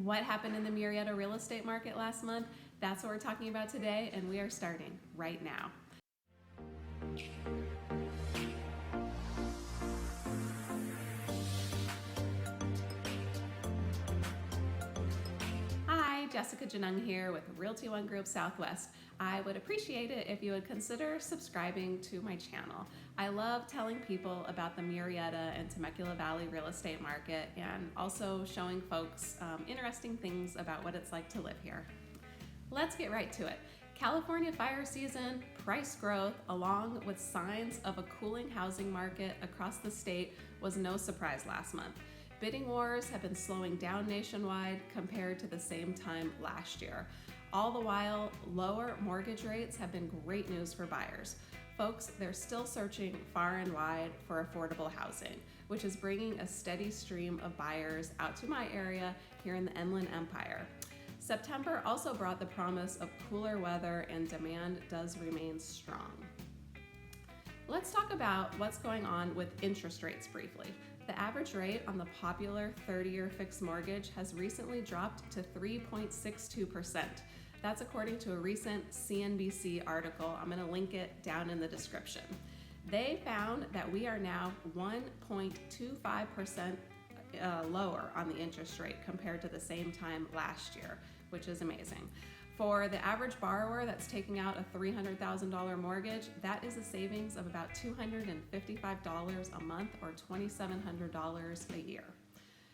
What happened in the Murrieta real estate market last month? That's what we're talking about today, and we are starting right now. Hi, Jessica Genung here with Realty One Group Southwest. I would appreciate it if you would consider subscribing to my channel. I love telling people about the Murrieta and Temecula Valley real estate market and also showing folks interesting things about what it's like to live here. Let's get right to it. California fire season, price growth, along with signs of a cooling housing market across the state was no surprise last month. Bidding wars have been slowing down nationwide compared to the same time last year. All the while, lower mortgage rates have been great news for buyers. Folks, they're still searching far and wide for affordable housing, which is bringing a steady stream of buyers out to my area here in the Inland Empire. September also brought the promise of cooler weather and demand does remain strong. Let's talk about what's going on with interest rates briefly. The average rate on the popular 30-year fixed mortgage has recently dropped to 3.62%. That's according to a recent CNBC article. I'm going to link it down in the description. They found that we are now 1.25% lower on the interest rate compared to the same time last year, which is amazing. For the average borrower that's taking out a $300,000 mortgage, that is a savings of about $255 a month or $2,700 a year.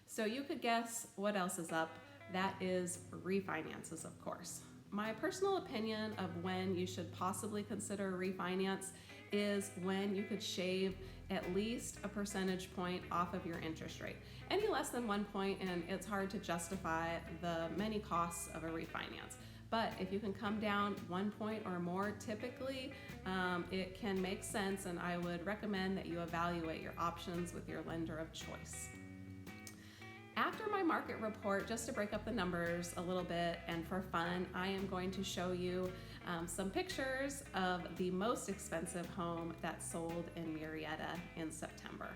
So you could guess what else is up. That is refinances, of course. My personal opinion of when you should possibly consider refinance is when you could shave at least a percentage point off of your interest rate. Any less than 1 point and it's hard to justify the many costs of a refinance. But if you can come down 1 point or more, typically it can make sense, and I would recommend that you evaluate your options with your lender of choice. After my market report, just to break up the numbers a little bit and for fun, I am going to show you some pictures of the most expensive home that sold in Murrieta in September.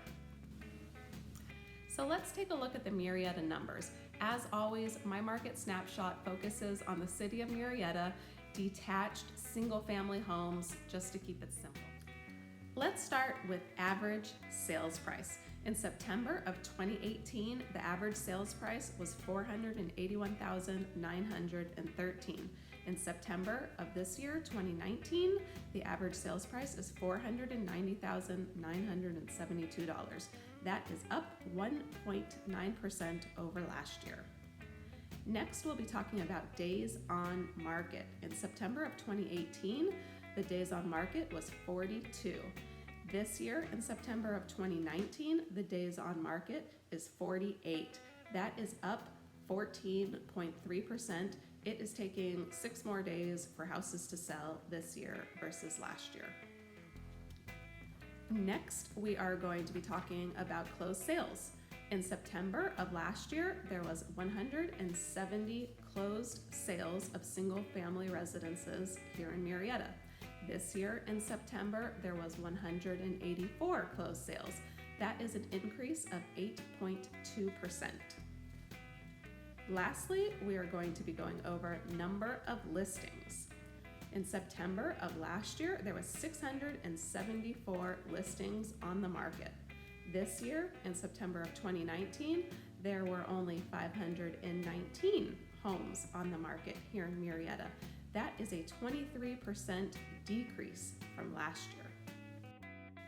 So let's take a look at the Murrieta numbers. As always, my market snapshot focuses on the city of Murrieta, detached single-family homes, just to keep it simple. Let's start with average sales price. In September of 2018, the average sales price was $481,913. In September of this year, 2019, the average sales price is $490,972. That is up 1.9% over last year. Next, we'll be talking about days on market. In September of 2018, the days on market was 42. This year, in September of 2019, the days on market is 48. That is up 14.3%. It is taking 6 more days for houses to sell this year versus last year. Next, we are going to be talking about closed sales. In September of last year, there was 170 closed sales of single-family residences here in Murrieta. This year in September, there was 184 closed sales. That is an increase of 8.2%. Lastly, we are going to be going over number of listings. In September of last year, there was 674 listings on the market. This year, in September of 2019, there were only 519 homes on the market here in Murrieta. That is a 23% decrease from last year.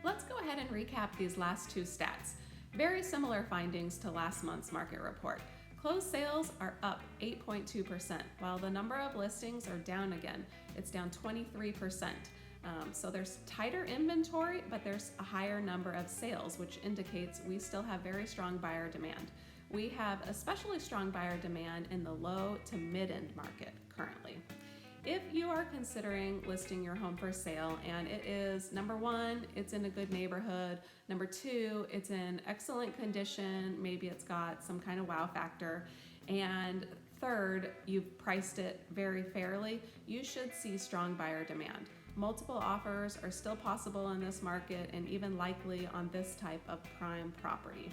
Let's go ahead and recap these last two stats. Very similar findings to last month's market report. Closed sales are up 8.2%, while the number of listings are down again. It's down 23%. So there's tighter inventory, but there's a higher number of sales, which indicates we still have very strong buyer demand. We have especially strong buyer demand in the low to mid-end market currently. If you are considering listing your home for sale and it is, number one, it's in a good neighborhood, number two, it's in excellent condition, maybe it's got some kind of wow factor, and third, you've priced it very fairly, you should see strong buyer demand. Multiple offers are still possible in this market and even likely on this type of prime property.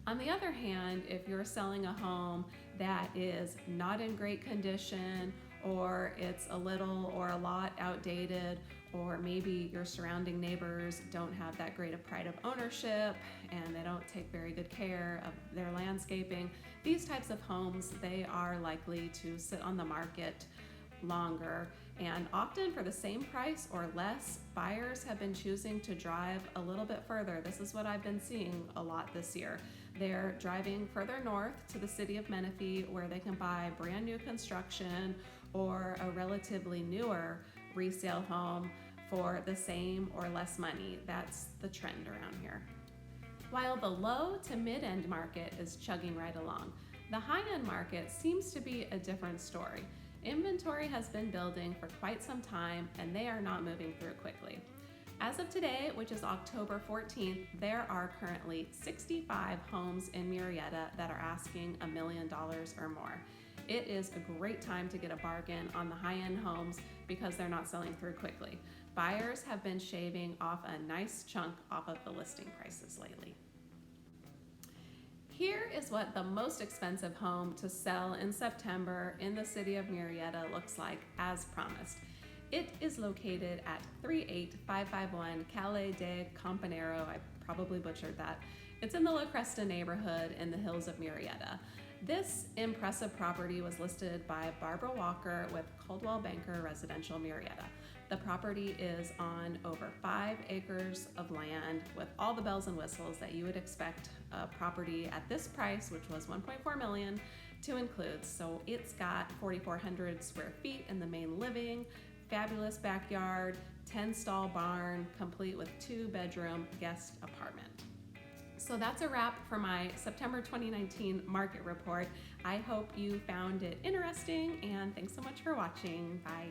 On the other hand, if you're selling a home that is not in great condition, or it's a little or a lot outdated, or maybe your surrounding neighbors don't have that great of pride of ownership and they don't take very good care of their landscaping, these types of homes, they are likely to sit on the market longer, and often for the same price or less. Buyers have been choosing to drive a little bit further. This is what I've been seeing a lot this year. They're driving further north to the city of Menifee, where they can buy brand new construction or a relatively newer resale home for the same or less money. That's the trend around here. While the low to mid-end market is chugging right along, the high-end market seems to be a different story. Inventory has been building for quite some time, and they are not moving through quickly. As of today, which is October 14th, there are currently 65 homes in Murrieta that are asking $1 million or more. It is a great time to get a bargain on the high-end homes because they're not selling through quickly. Buyers have been shaving off a nice chunk off of the listing prices lately. Here is what the most expensive home to sell in September in the city of Murrieta looks like, as promised. It is located at 38551 Calle de Campanero. I probably butchered that. It's in the La Cresta neighborhood in the hills of Murrieta. This impressive property was listed by Barbara Walker with Coldwell Banker Residential Murrieta. The property is on over 5 acres of land with all the bells and whistles that you would expect a property at this price, which was $1.4 million, to include. So it's got 4,400 square feet in the main living, fabulous backyard, 10-stall barn, complete with 2-bedroom guest apartment. So that's a wrap for my September 2019 market report. I hope you found it interesting, and thanks so much for watching. Bye.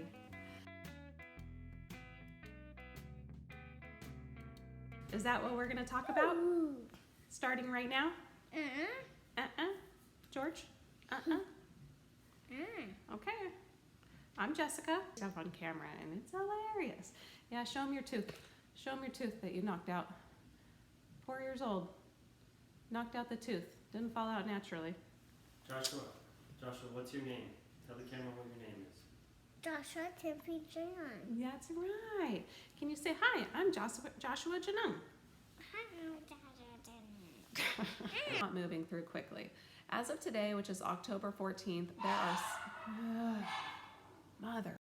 Is that what we're going to talk about? Starting right now? George? Okay. I'm Jessica. Stuff on camera, and it's hilarious. Yeah, show him your tooth. Show him your tooth that you knocked out. 4 years old. Knocked out the tooth. Didn't fall out naturally. Joshua, what's your name? Tell the camera what your name is. Joshua Tippy Genung. That's right. Can you say, hi, I'm Joshua Genung? Hi, I'm Joshua Genung. Not moving through quickly. As of today, which is October 14th, there are... Mother